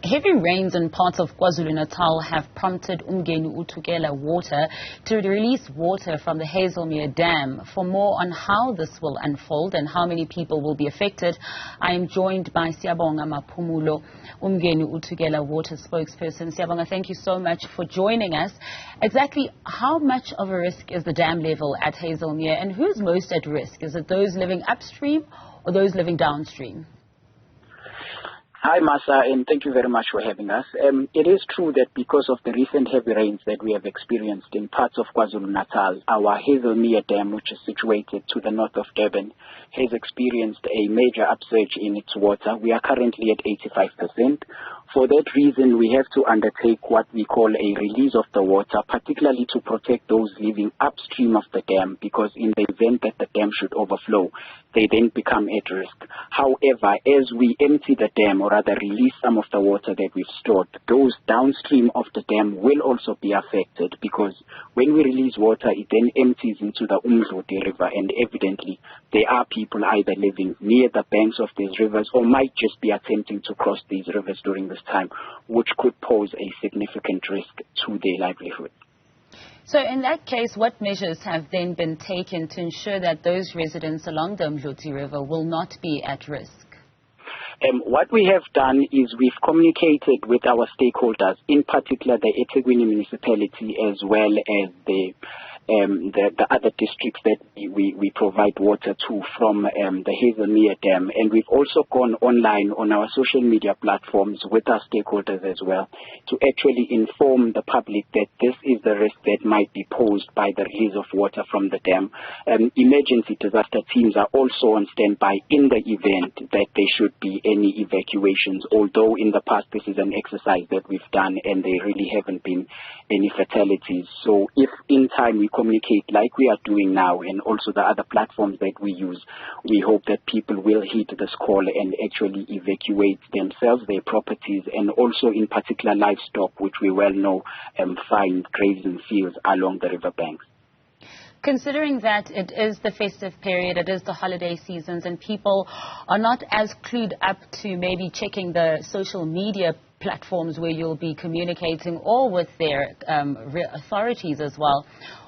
Heavy rains in parts of KwaZulu-Natal have prompted uMngeni-uThukela water to release water from the Hazelmere Dam. For more on how this will unfold and how many people will be affected, I am joined by Siyabonga Maphumulo, uMngeni-uThukela water spokesperson. Siyabonga, thank you so much for joining us. Exactly how much of a risk is the dam level at Hazelmere, and who's most at risk? Is it those living upstream or those living downstream? Hi, Masa, and thank you very much for having us. It is true that because of the recent heavy rains that we have experienced in parts of KwaZulu-Natal, our Hazelmere Dam, which is situated to the north of Durban, has experienced a major upsurge in its water. We are currently at 85%. For that reason, we have to undertake what we call a release of the water, particularly to protect those living upstream of the dam, because in the event that the dam should overflow, they then become at risk. However, as we empty the dam, or rather release some of the water that we've stored, those downstream of the dam will also be affected, because when we release water, it then empties into the uMngeni River, and evidently there are people either living near the banks of these rivers or might just be attempting to cross these rivers during this time, which could pose a significant risk to their livelihood. So in that case, what measures have then been taken to ensure that those residents along the uMngeni River will not be at risk? What we have done is we've communicated with our stakeholders, in particular the eThekwini municipality as well as the other districts that we provide water to from the Hazelmere Dam. And we've also gone online on our social media platforms with our stakeholders as well to actually inform the public that this is the risk that might be posed by the release of water from the dam. Emergency disaster teams are also on standby in the event that there should be any evacuations, although in the past this is an exercise that we've done and there really haven't been any fatalities. So if in time we communicate like we are doing now, and also the other platforms that we use, we hope that people will heed this call and actually evacuate themselves, their properties, and also in particular livestock, which we well know find grazing fields along the riverbanks. Considering that it is the festive period, it is the holiday seasons, and people are not as clued up to maybe checking the social media platforms where you'll be communicating, or with their authorities as well,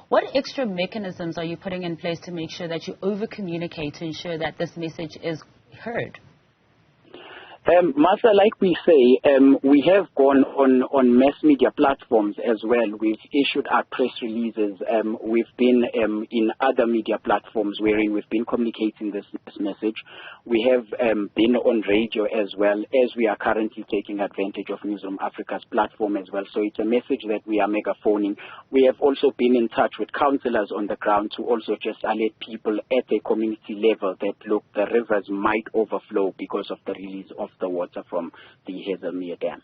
what extra mechanisms are you putting in place to make sure that you over-communicate to ensure that this message is heard? Martha, like we say, we have gone on mass media platforms as well. We've issued our press releases. We've been in other media platforms wherein we've been communicating this message. We have been on radio as well, as we are currently taking advantage of Newzroom Afrika's platform as well. So it's a message that we are megaphoning. We have also been in touch with councillors on the ground to also just alert people at a community level that, look, the rivers might overflow because of the release of the water from the Hazelmere Dam.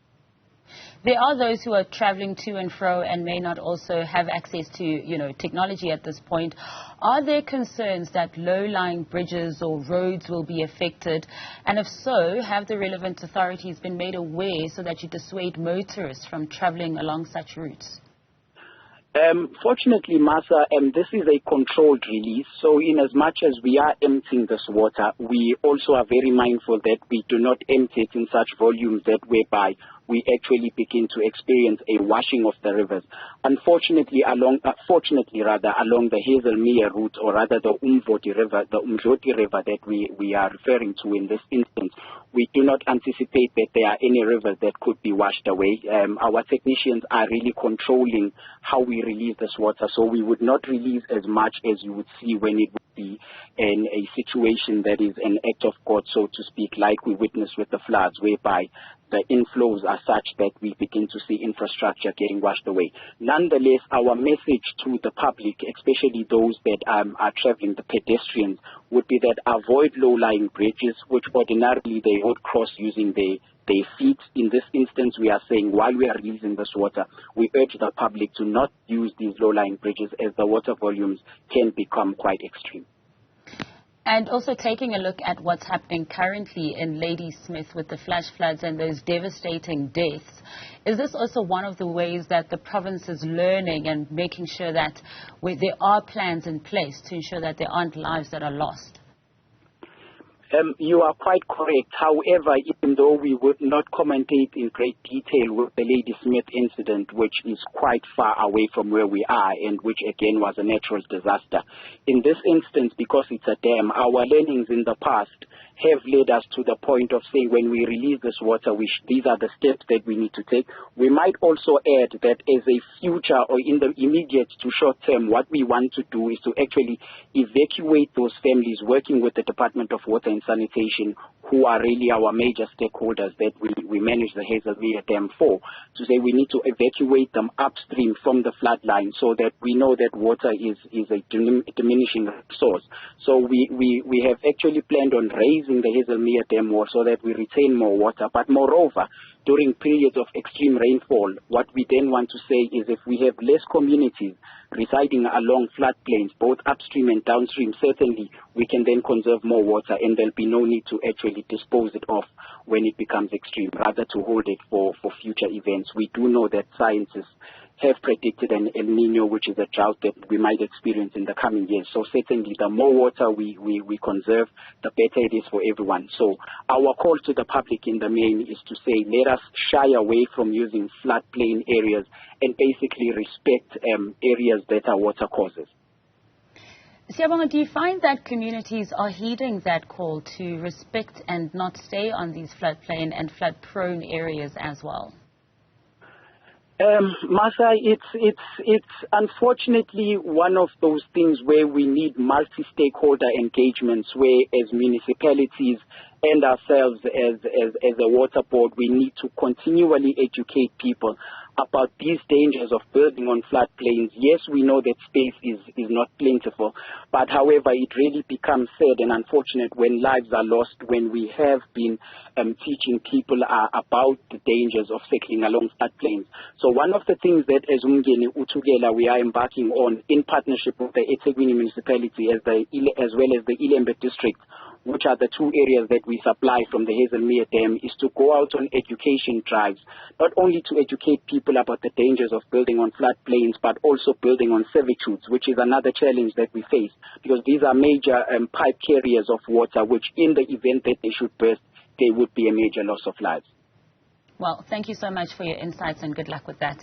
There are those who are traveling to and fro and may not also have access to, technology at this point. Are there concerns that low-lying bridges or roads will be affected? And if so, have the relevant authorities been made aware so that you dissuade motorists from traveling along such routes? Fortunately, Masa, this is a controlled release. So in as much as we are emptying this water, we also are very mindful that we do not empty it in such volumes that whereby we actually begin to experience a washing of the rivers. Unfortunately, along the Hazelmere route, or rather the uMngeni River that we are referring to in this instance, we do not anticipate that there are any rivers that could be washed away. Our technicians are really controlling how we release this water, so we would not release as much as you would see when it would be in a situation that is an act of God, so to speak, like we witnessed with the floods, whereby the inflows are such that we begin to see infrastructure getting washed away. Nonetheless, our message to the public, especially those that are traveling, the pedestrians, would be that avoid low-lying bridges, which ordinarily they would cross using their feet. In this instance, we are saying while we are releasing this water, we urge the public to not use these low-lying bridges, as the water volumes can become quite extreme. And also taking a look at what's happening currently in Ladysmith with the flash floods and those devastating deaths, is this also one of the ways that the province is learning and making sure that there are plans in place to ensure that there aren't lives that are lost? You are quite correct. However, even though we would not commentate in great detail with the Lady Smith incident, which is quite far away from where we are and which again was a natural disaster, in this instance, because it's a dam, our learnings in the past have led us to the point of saying when we release this water, these are the steps that we need to take. We might also add that as a future or in the immediate to short term, what we want to do is to actually evacuate those families working with the Department of Water and Sanitation, who are really our major stakeholders that we manage the Hazelmere Dam for, to say we need to evacuate them upstream from the flood line so that we know that water is a diminishing source. So we have actually planned on raising the Hazelmere Dam more so that we retain more water. But moreover, during periods of extreme rainfall, what we then want to say is if we have less communities residing along floodplains, both upstream and downstream, certainly we can then conserve more water and there'll be no need to actually dispose it off when it becomes extreme, rather to hold it for future events. We do know that scientists have predicted an El Nino, which is a drought that we might experience in the coming years. So certainly the more water we conserve, the better it is for everyone. So our call to the public in the main is to say, let us shy away from using floodplain areas and basically respect areas that are water causes. Siyabonga, do you find that communities are heeding that call to respect and not stay on these floodplain and flood-prone areas as well? Masa, it's unfortunately one of those things where we need multi-stakeholder engagements, where as municipalities and ourselves as a water board, we need to continually educate people about these dangers of building on floodplains. Yes, we know that space is not plentiful, but however, it really becomes sad and unfortunate when lives are lost, when we have been teaching people about the dangers of settling along floodplains. So one of the things that as uMngeni-uThukela we are embarking on in partnership with the eThekwini municipality as well as the Ilembe district, which are the two areas that we supply from the Hazelmere Dam, is to go out on education drives, not only to educate people about the dangers of building on floodplains, but also building on servitudes, which is another challenge that we face, because these are major pipe carriers of water, which in the event that they should burst, there would be a major loss of lives. Well, thank you so much for your insights and good luck with that.